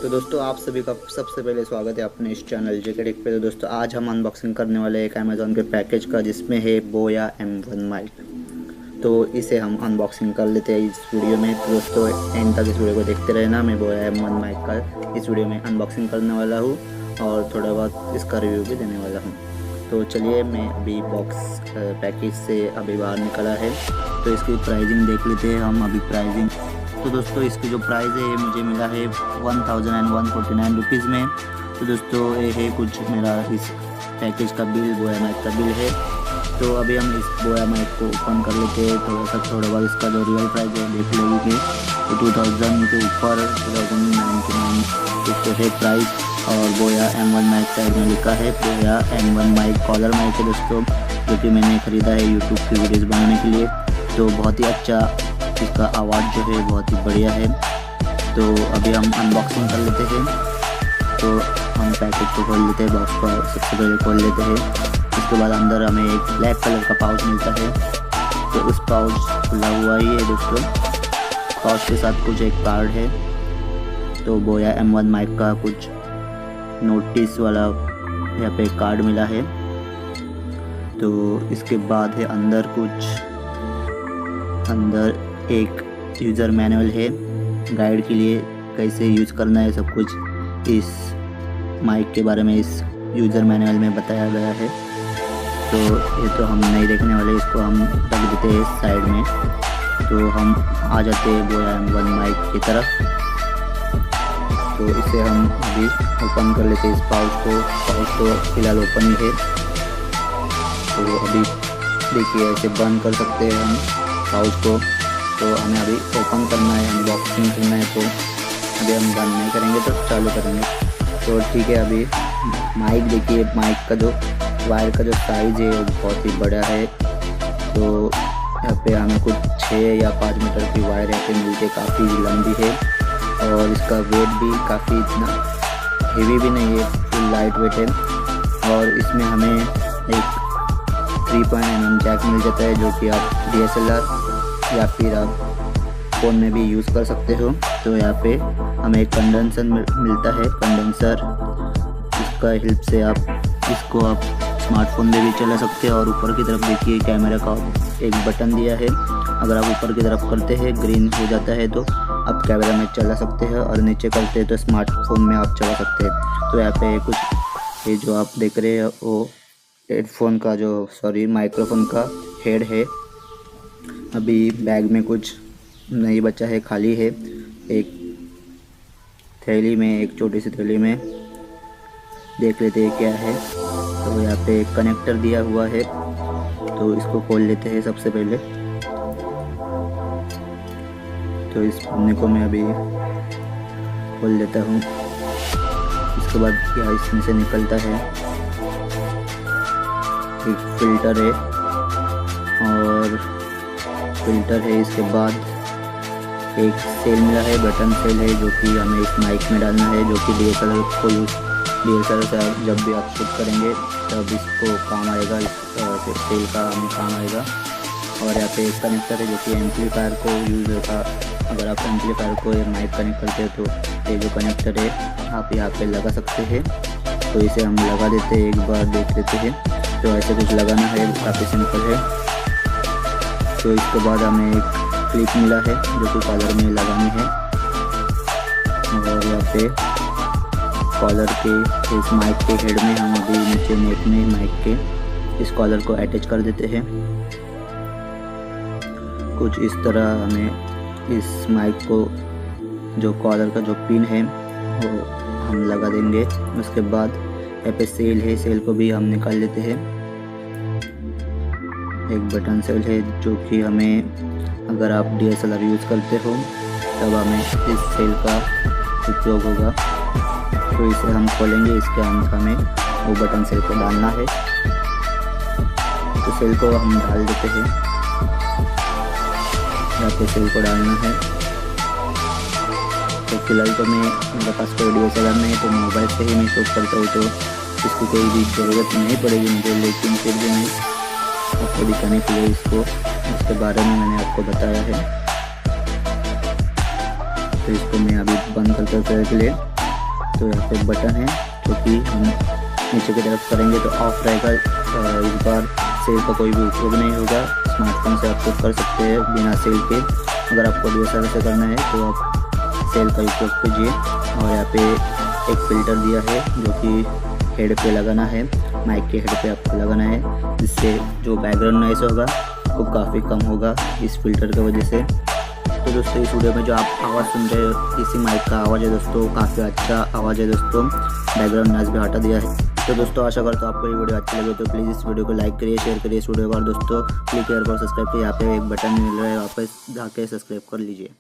तो दोस्तों आप सभी का सबसे पहले स्वागत है अपने इस चैनल जेके टेक पे। तो दोस्तों आज हम अनबॉक्सिंग करने वाले एक अमेज़ॉन के पैकेज का जिसमें है बोया M1 माइक। तो इसे हम अनबॉक्सिंग कर लेते हैं इस वीडियो में। तो दोस्तों एंड तक इस वीडियो को देखते रहना। मैं बोया M1 माइक का इस वीडियो में अनबॉक्सिंग करने वाला हूँ और थोड़ा बहुत इसका रिव्यू भी देने वाला हूँ। तो चलिए, मैं अभी बॉक्स पैकेज से अभी बाहर निकला है तो इसकी प्राइसिंग देख लेते हैं हम अभी प्राइसिंग। तो दोस्तों इसकी जो प्राइस है मुझे मिला है 1149 रुपीज़ में। तो दोस्तों ये है कुछ मेरा इस पैकेज का बिल, बोया माइक का बिल है। तो अभी हम इस बोया माइक को ओपन कर लेते हैं। थोड़ा बहुत इसका जो रियल प्राइस है देख लेंगे। तो 2000 के ऊपर 2099 इसको है प्राइस। और बोया M1 माइक साइड में लिखा है बोया M1 माइक कॉलर माइक है दोस्तों, जो कि मैंने ख़रीदा है यूट्यूब की वीडियोज़ बनाने के लिए। तो बहुत ही अच्छा इसका आवाज़ जो है बहुत ही बढ़िया है। तो अभी हम अनबॉक्सिंग कर लेते हैं। तो हम पैकेज को खोल लेते हैं, बॉक्स को सबसे पहले खोल लेते हैं। उसके बाद अंदर हमें एक ब्लैक कलर का पाउच मिलता है। तो उस पाउच खुला हुआ ही है दोस्तों। पाउच के साथ कुछ एक कार्ड है। तो बोया M1 माइक का कुछ नोटिस वाला यहाँ पे कार्ड मिला है। तो इसके बाद है अंदर एक यूज़र मैनुअल है गाइड के लिए, कैसे यूज़ करना है सब कुछ इस माइक के बारे में इस यूज़र मैनुअल में बताया गया है। तो ये तो हम नहीं देखने वाले, इसको हम रख देते हैं साइड में। तो हम आ जाते हैं बोया M1 माइक की तरफ। तो इसे हम अभी ओपन कर लेते हैं इस पाउच तो फिलहाल ओपन ही है। तो अभी देखिए ऐसे बंद कर सकते हैं हम पाउच को। तो हमें अभी ओपन करना है, अनबॉक्सिंग करना है। तो अभी हम बंद नहीं करेंगे तो चालू करेंगे। तो ठीक है, अभी माइक देखिए, माइक का जो वायर का जो साइज़ है वो बहुत ही बड़ा है। तो यहाँ पे हमें कुछ 6 या 5 मीटर की वायर यहाँ पे मिलती है, काफ़ी लंबी है। और इसका वेट भी काफ़ी इतना हेवी भी नहीं है, फुल लाइट वेट है। और इसमें हमें एक 3.9mm जैक मिल जाता है, जो कि आप DSLR या फिर आप फ़ोन में भी यूज़ कर सकते हो। तो यहाँ पे हमें एक कंडेंसर मिलता है, कंडेंसर। इसका हेल्प से इसको आप स्मार्टफोन में भी चला सकते हैं। और ऊपर की तरफ देखिए कैमरा का एक बटन दिया है। अगर आप ऊपर की तरफ करते हैं ग्रीन हो जाता है तो आप कैमरा में चला सकते हैं, और नीचे करते हैं तो स्मार्टफोन में आप चला सकते हैं। तो यहाँ पे कुछ ये जो आप देख रहे हैं वो हेडफोन का माइक्रोफोन का हेड है। अभी बैग में कुछ नहीं बचा है, खाली है। एक थैली में, एक छोटी सी थैली में देख लेते हैं क्या है। तो यहाँ पे एक कनेक्टर दिया हुआ है, तो इसको खोल लेते हैं सबसे पहले। तो इस पन्ने को मैं अभी खोल लेता हूँ। इसके बाद क्या इसमें से निकलता है, एक फिल्टर है इसके बाद एक सेल मिला है, बटन सेल है, जो कि हमें इस माइक में डालना है, जो कि DSLR से जब भी आप शूट करेंगे तब इसको काम आएगा, इस सेल का हमें काम आएगा। और यहाँ पे एक कनेक्टर है जो कि एम्पलीफायर को यूज़ होगा। अगर आप एम्पलीफायर को माइक कनेक्ट करते हैं तो ये जो कनेक्टर है आप यहाँ पे लगा सकते हैं। तो इसे हम लगा देते हैं, एक बार देख लेते हैं। तो ऐसे कुछ लगाना है, काफ़ी सिंपल है। तो इसके बाद हमें एक क्लिप मिला है जो कि कॉलर में लगानी है। और यहाँ पे कॉलर के इस माइक के हेड में हम अभी नीचे नेट में माइक के इस कॉलर को अटैच कर देते हैं। कुछ इस तरह हमें इस माइक को जो कॉलर का जो पिन है वो हम लगा देंगे। उसके बाद यहाँ पे सेल है, सेल को भी हम निकाल लेते हैं। एक बटन सेल है जो कि हमें, अगर आप DSLR यूज़ करते हो तब हमें इस सेल का उपयोग होगा। तो इसे हम खोलेंगे, इसके अंदर हमें वो बटन सेल को डालना है। तो सेल को हम डाल देते हैं, यहाँ पे सेल को डालना है। तो फिलहाल तो मेरे पास कोई DSLR नहीं है, तो मोबाइल से ही मैं शूट करता हूँ, तो इसकी कोई भी ज़रूरत नहीं पड़ेगी मुझे। लेकिन फिर भी मैं आपको दिखाने के लिए इसके बारे में मैंने आपको बताया है। तो इसको मैं अभी बंद करता हूँ के लिए। तो यहाँ पे बटन है जो कि हम नीचे की तरफ करेंगे तो ऑफ रहेगा। इस बार सेल का कोई भी उपयोग नहीं होगा। स्मार्टफोन से आप कर सकते हैं बिना सेल के। अगर आपको DSLR से करना है तो आप सेल का उपयोग कीजिए। और यहाँ पे एक फ़िल्टर दिया है जो कि हेड पे लगाना है, माइक के हेड पे आपको लगाना है, जिससे जो बैकग्राउंड नॉइस होगा वो काफ़ी कम होगा इस फिल्टर की वजह से। तो दोस्तों इस वीडियो में जो आप आवाज़ सुन रहे हो इसी माइक का आवाज़ है दोस्तों, काफ़ी अच्छा आवाज़ है दोस्तों। बैकग्राउंड नॉइस भी हटा दिया है। तो दोस्तों आशा करता हूँ आपको ये वीडियो अच्छी लगे तो प्लीज़ इस वीडियो को लाइक करिए, शेयर करिए इस वीडियो को। और दोस्तों क्लिक हेयर पर सब्सक्राइब करिए, यहाँ पे एक बटन मिल रहा है, वापस जाके सब्सक्राइब कर लीजिए।